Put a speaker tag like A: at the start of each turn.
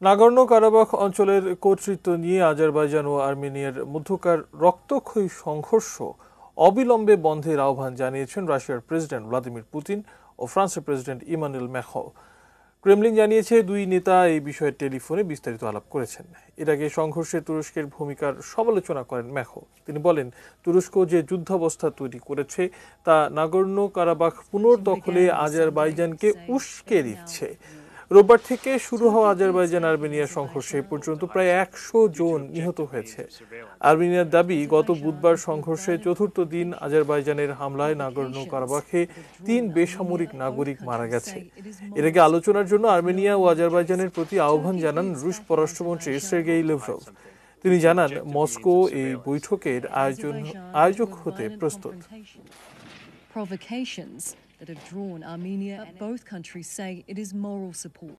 A: নাগর্নো Karabakh অঞ্চলের কর্তৃত্ব নিয়ে আজারবাইজান ও আর্মেনিয়ার মধ্যকার রক্তক্ষয়ী সংঘর্ষ অবিলম্বে বন্ধের আহ্বান জানিয়েছেন রাশিয়ার প্রেসিডেন্ট ভ্লাদিমির পুতিন ও ফ্রান্সের প্রেসিডেন্ট ইমানুয়েল ম্যাক্রঁ। ক্রেমলিন জানিয়েছে, দুই নেতা এই বিষয়ে টেলিফোনে বিস্তারিত আলাপ করেছেন। এর আগে সংঘর্ষে তুরস্কের ভূমিকার সমালোচনা করেন ম্যাক্রঁ। তিনি বলেন, তুরস্ক যে যুদ্ধাবস্থা তৈরি করেছে তা নাগর্নো কারাবাখ পুনর্দখলে আজারবাইজানকে উস্কে দিচ্ছে। রোববার থেকে শুরু হওয়া আজারবাইজান আর্মেনিয়া সংঘর্ষে পর্যন্ত প্রায় ১০০ জন নিহত হয়েছে। আর্মেনিয়ার দাবি, গত বুধবার সংঘর্ষে চতুর্থ দিন আজারবাইজানের হামলায় নাগর্নো কারাবাখে ৩ বেসামরিক নাগরিক মারা গেছে। এর আগে আলোচনার জন্য আর্মেনিয়া ও আজারবাইজানের প্রতি আহ্বান জানান রুশ পররাষ্ট্রমন্ত্রী সের্গেই লেভরভ। তিনি জানান, মস্কো এই বৈঠকের আয়োজক হতে প্রস্তুত।
B: Provocations that have drawn Armenia, both countries say it is moral support.